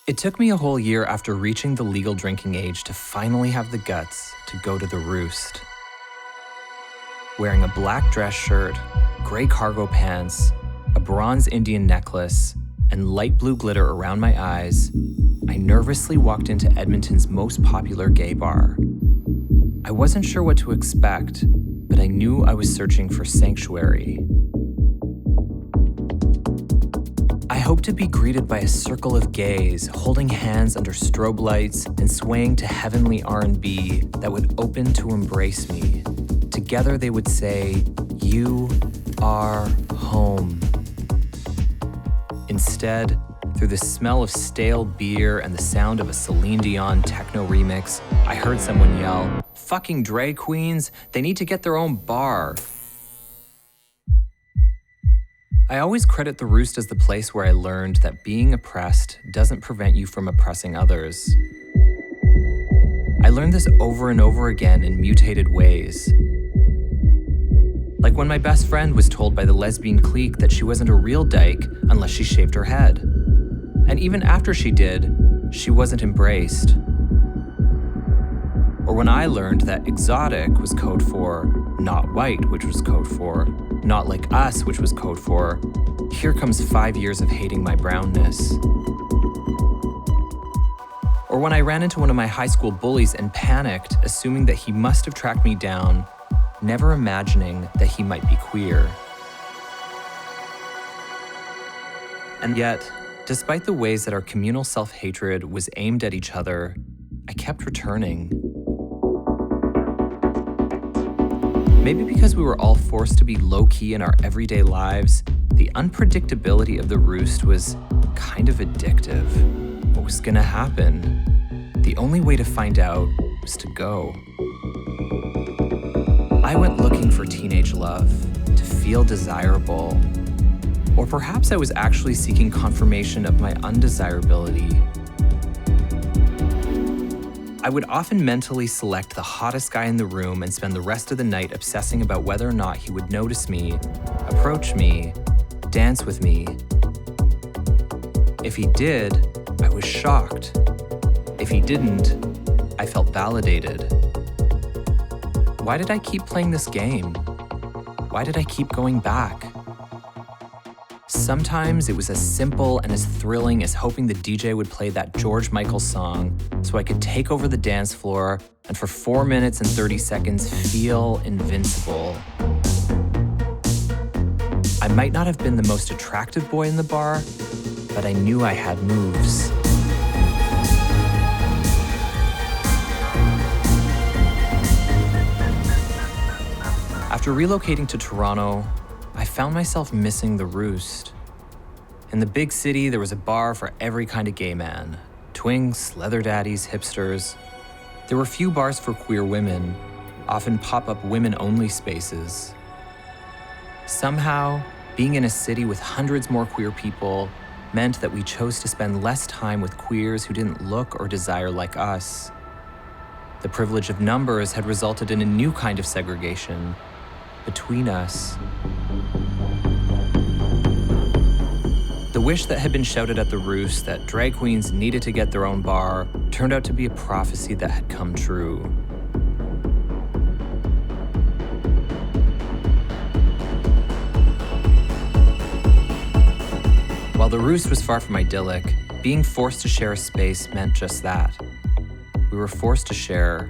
It took me a whole year after reaching the legal drinking age to finally have the guts to go to the Roost. Wearing a black dress shirt, gray cargo pants, a bronze Indian necklace, and light blue glitter around my eyes, I nervously walked into Edmonton's most popular gay bar. I wasn't sure what to expect, but I knew I was searching for sanctuary. I hoped to be greeted by a circle of gays holding hands under strobe lights and swaying to heavenly R&B that would open to embrace me. Together they would say, "You are home." Instead, through the smell of stale beer and the sound of a Celine Dion techno remix, I heard someone yell, "Fucking drag queens, they need to get their own bar." I always credit the Roost as the place where I learned that being oppressed doesn't prevent you from oppressing others. I learned this over and over again in mutated ways. Like when my best friend was told by the lesbian clique that she wasn't a real dyke unless she shaved her head. And even after she did, she wasn't embraced. Or when I learned that exotic was code for not white, which was code for not like us, which was code for here comes 5 years of hating my brownness. Or when I ran into one of my high school bullies and panicked, assuming that he must have tracked me down, never imagining that he might be queer. And yet, despite the ways that our communal self-hatred was aimed at each other, I kept returning. Maybe because we were all forced to be low-key in our everyday lives, the unpredictability of the Roost was kind of addictive. What was gonna happen? The only way to find out was to go. I went looking for teenage love, to feel desirable. Or perhaps I was actually seeking confirmation of my undesirability. I would often mentally select the hottest guy in the room and spend the rest of the night obsessing about whether or not he would notice me, approach me, dance with me. If he did, I was shocked. If he didn't, I felt validated. Why did I keep playing this game? Why did I keep going back? Sometimes it was as simple and as thrilling as hoping the DJ would play that George Michael song so I could take over the dance floor and for 4 minutes and 30 seconds feel invincible. I might not have been the most attractive boy in the bar, but I knew I had moves. After relocating to Toronto, I found myself missing the Roost. In the big city, there was a bar for every kind of gay man. Twinks, leather daddies, hipsters. There were few bars for queer women, often pop-up women-only spaces. Somehow, being in a city with hundreds more queer people meant that we chose to spend less time with queers who didn't look or desire like us. The privilege of numbers had resulted in a new kind of segregation between us. The wish that had been shouted at the Roost that drag queens needed to get their own bar turned out to be a prophecy that had come true. While the Roost was far from idyllic, being forced to share a space meant just that. We were forced to share,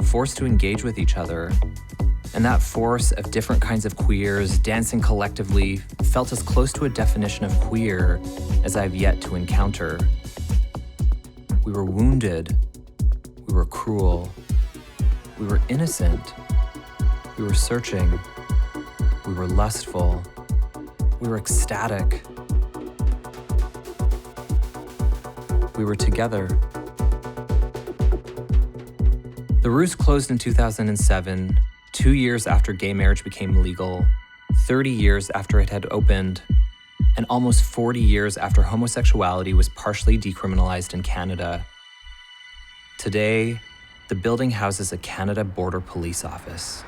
forced to engage with each other, and that force of different kinds of queers dancing collectively felt as close to a definition of queer as I've yet to encounter. We were wounded. We were cruel. We were innocent. We were searching. We were lustful. We were ecstatic. We were together. The Roost closed in 2007, 2 years after gay marriage became legal, 30 years after it had opened, and almost 40 years after homosexuality was partially decriminalized in Canada. Today, the building houses a Canada Border Police office.